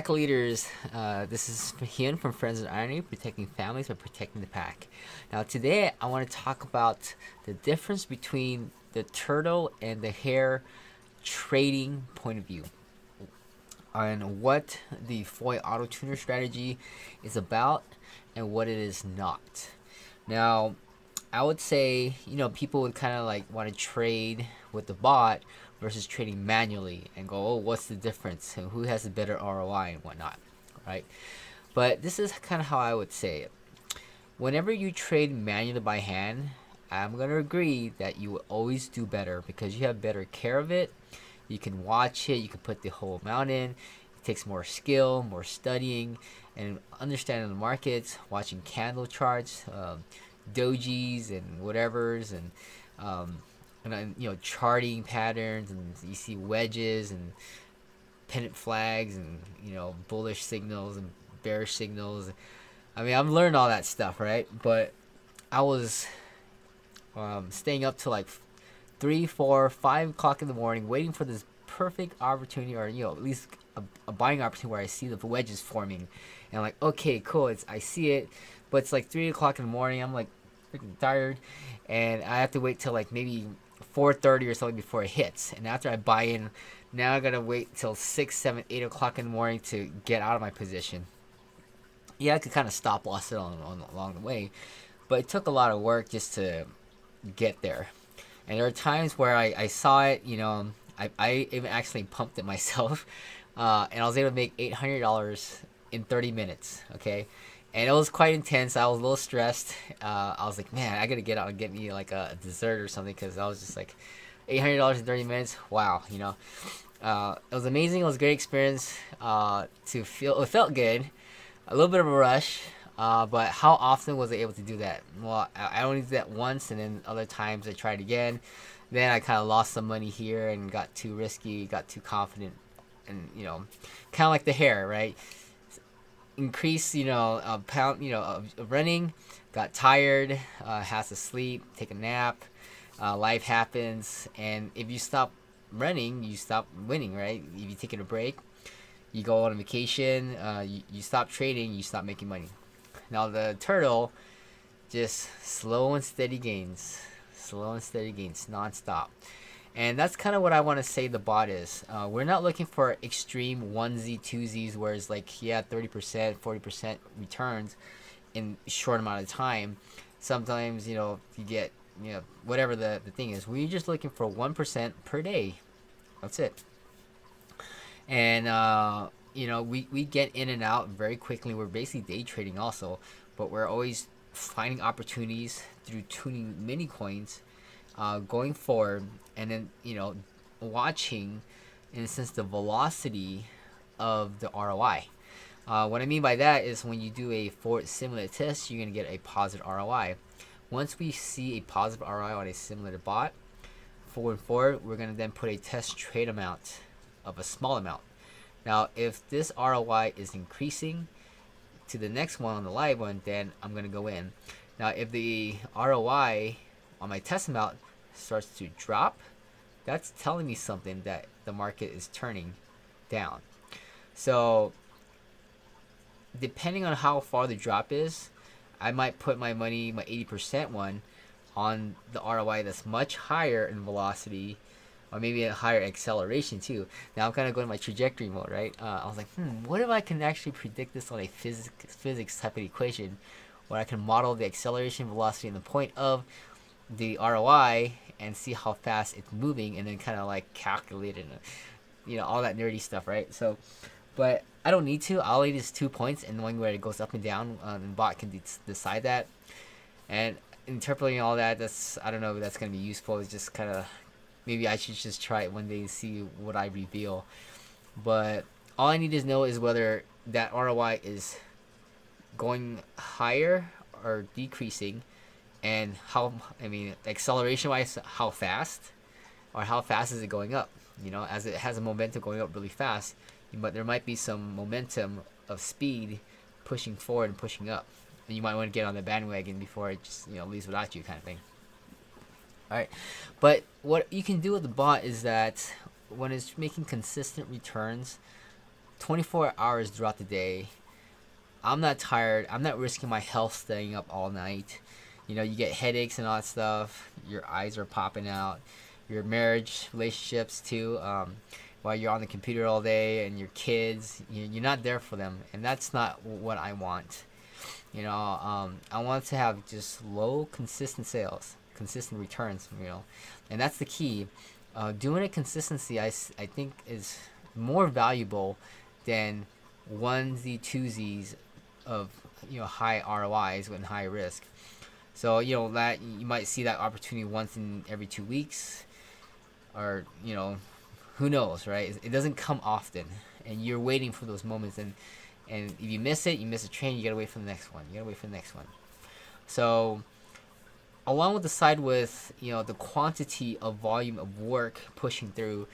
Pack leaders, this is Hyun from Friends and Irony, protecting families by protecting the pack. Now, today I want to talk about the difference between the turtle and the hare trading point of view, and what the foy auto tuner strategy is about and what it is not. Now, I would say, people would kind of like want to trade with the bot versus trading manually and go, oh, what's the difference and who has a better ROI and whatnot, right? But this is kind of how I would say it. Whenever you trade manually by hand, I'm going to agree that you will always do better because you have better care of it. You can watch it, you can put the whole amount in. It takes more skill, more studying, and understanding the markets, watching candle charts, dojis and whatevers, and charting patterns, and you see wedges and pennant flags, and bullish signals and bearish signals. I mean, I've learned all that stuff, right? But I was staying up till like 3, 4, 5 o'clock in the morning, waiting for this perfect opportunity, or at least a buying opportunity where I see the wedges forming, and I'm like, okay, cool, I see it, but it's like 3 o'clock in the morning. I'm like freaking tired, and I have to wait till like maybe 4:30 or something before it hits. And after I buy in, now I gotta wait till 6, 7, 8 o'clock in the morning to get out of my position. Yeah, I could kind of stop loss it along the way, but it took a lot of work just to get there. And there are times where I saw it, I even actually pumped it myself, and I was able to make $800 in 30 minutes, okay? And it was quite intense. I was a little stressed. I was like, man, I gotta get out and get me like a dessert or something, because I was just like, $800 in 30 minutes. Wow, it was amazing. It was a great experience. It felt good. A little bit of a rush. But how often was I able to do that? Well, I only did that once, and then other times I tried again. Then I kind of lost some money here and got too risky, got too confident, and kind of like the hare, right? Increase, a pound, of running, got tired, has to sleep, take a nap, life happens, and if you stop running, you stop winning, right? If you take a break, you go on a vacation, you stop trading, you stop making money. Now the turtle, just slow and steady gains, non-stop. And that's kind of what I want to say the bot is. We're not looking for extreme 1Z, 2Zs where it's like, yeah, 30%, 40% returns in a short amount of time. Sometimes, you get, whatever the thing is. We're just looking for 1% per day. That's it. And, we get in and out very quickly. We're basically day trading also, but we're always finding opportunities through tuning mini coins, going forward, and then watching, in a sense, the velocity of the ROI. What I mean by that is when you do a forward simulated test, you're going to get a positive ROI. Once we see a positive ROI on a simulated bot, forward, we're going to then put a test trade amount of a small amount. Now, if this ROI is increasing to the next one on the live one, then I'm going to go in. Now, if the ROI on my test amount starts to drop, that's telling me something that the market is turning down. So, depending on how far the drop is, I might put my money, my 80% one, on the ROI that's much higher in velocity, or maybe a higher acceleration too. Now I'm kind of going to my trajectory mode, right? I was like, what if I can actually predict this on a physics type of equation, where I can model the acceleration, velocity, and the point of the ROI and see how fast it's moving, and then kind of like calculate it, all that nerdy stuff, right? So, but I don't need to. All I need is 2 points, and knowing where it goes up and down, and bot can decide that. And interpreting all that, I don't know if that's going to be useful. It's just kind of, maybe I should just try it one day and see what I reveal. But all I need to know is whether that ROI is going higher or decreasing, and how, acceleration wise, how fast, or how fast is it going up. As it has a momentum going up really fast, but there might be some momentum of speed pushing forward and pushing up, and you might want to get on the bandwagon before it just leaves without you, kind of thing. Alright, but what you can do with the bot is that when it's making consistent returns 24 hours throughout the day. I'm not tired. I'm not risking my health staying up all night. You know, you get headaches and all that stuff. Your eyes are popping out. Your marriage, relationships too. While you're on the computer all day and your kids, you're not there for them, and that's not what I want. I want to have just low, consistent sales, consistent returns. And that's the key. Doing a consistency, I think, is more valuable than onesie twosies of high ROIs and high risk. So that you might see that opportunity once in every 2 weeks, or who knows, right? It doesn't come often, and you're waiting for those moments, and if you miss it, you miss a train. You gotta wait for the next one. So along with the side with the quantity of volume of work pushing through,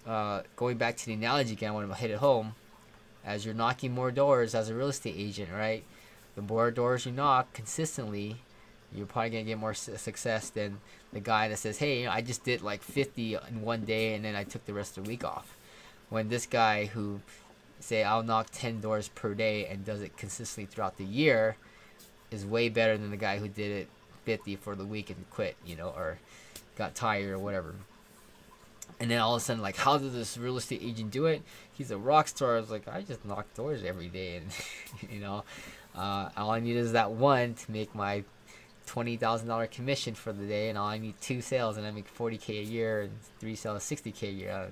going back to the analogy again, I want to hit it home. As you're knocking more doors as a real estate agent, right? The more doors you knock consistently, you're probably gonna get more success than the guy that says, "Hey, I just did like 50 in one day, and then I took the rest of the week off." When this guy who say I'll knock 10 doors per day and does it consistently throughout the year is way better than the guy who did it 50 for the week and quit, or got tired or whatever. And then all of a sudden, like, how did this real estate agent do it? He's a rock star. I was like, I just knock doors every day, and all I need is that one to make my $20,000 commission for the day, and all I need 2 sales, and I make $40K a year, and 3 sales, $60K a year,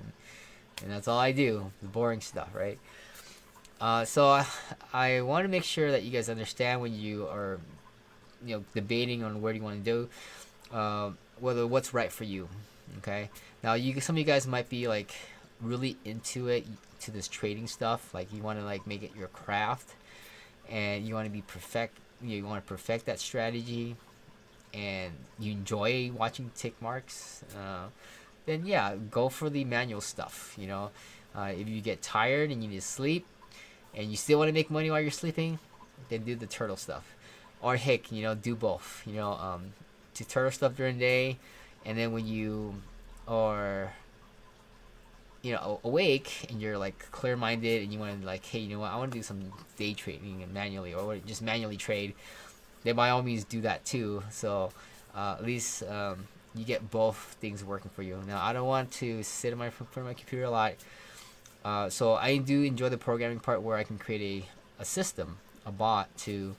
and that's all I do, the boring stuff, right? So I want to make sure that you guys understand when you are, debating on what you want to do, whether what's right for you. Okay. Now some of you guys might be like really into this trading stuff. Like you want to like make it your craft, and you want to be perfect. You want to perfect that strategy, and you enjoy watching tick marks. Then yeah, go for the manual stuff. If you get tired and you need to sleep, and you still want to make money while you're sleeping, then do the turtle stuff. Or heck, do both. Do turtle stuff during the day, and then when you are awake and you're like clear-minded and you want to like, hey, I want to do some day trading and manually, or just manually trade, then by all means do that too. So at least you get both things working for you. Now I don't want to sit in front of my computer a lot, so I do enjoy the programming part where I can create a system, a bot, to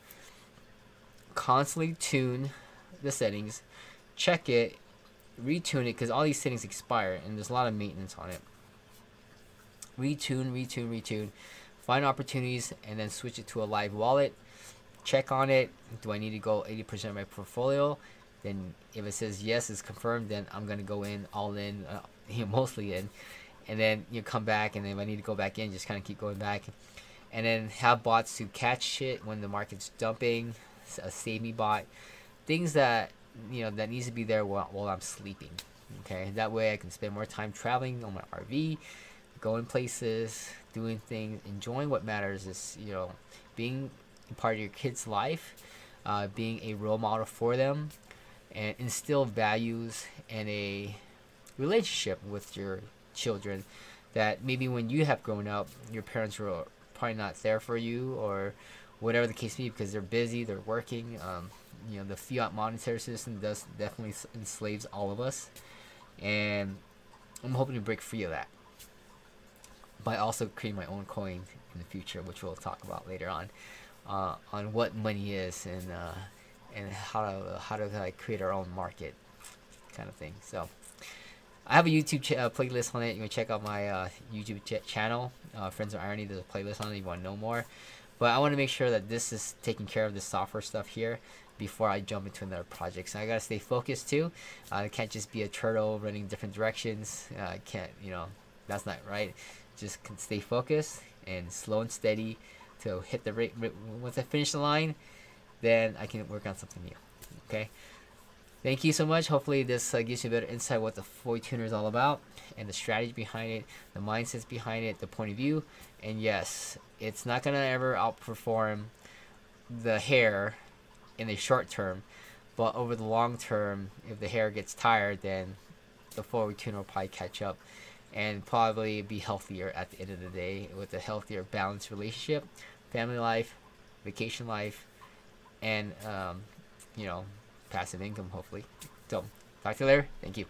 constantly tune the settings, check it, retune it, because all these settings expire and there's a lot of maintenance on it. Retune, find opportunities, and then switch it to a live wallet. Check on it. Do I need to go 80% of my portfolio? Then if it says yes, it's confirmed, then I'm gonna go in all in, mostly in, and then come back, and then if I need to go back in, just kind of keep going back, and then have bots to catch shit when the market's dumping, a save me bot, things that that needs to be there while I'm sleeping. Okay, that way I can spend more time traveling on my RV, going places, doing things, enjoying what matters is being a part of your kid's life, being a role model for them, and instill values and a relationship with your children that maybe when you have grown up, your parents were probably not there for you, or whatever the case may be, because they're busy, they're working. The fiat monetary system does definitely enslaves all of us, and I'm hoping to break free of that by also creating my own coin in the future, which we'll talk about later on what money is, and how to like create our own market kind of thing. So I have a YouTube playlist on it. You can check out my YouTube channel, Friends of Irony. There's a playlist on it if you want to know more. But I want to make sure that this is taking care of the software stuff here before I jump into another project. So I gotta stay focused too. I can't just be a turtle running different directions. I can't, that's not right. Just stay focused and slow and steady to hit the rate. Once I finish the line, then I can work on something new. Okay. Thank you so much. Hopefully this gives you a better insight what the Foy Tuner is all about, and the strategy behind it, the mindsets behind it, the point of view. And yes, it's not gonna ever outperform the Hare in the short term, but over the long term, if the Hare gets tired, then the Foy Tuner will probably catch up, and probably be healthier at the end of the day with a healthier, balanced relationship, family life, vacation life, and you know, passive income hopefully. So talk to you later. Thank you.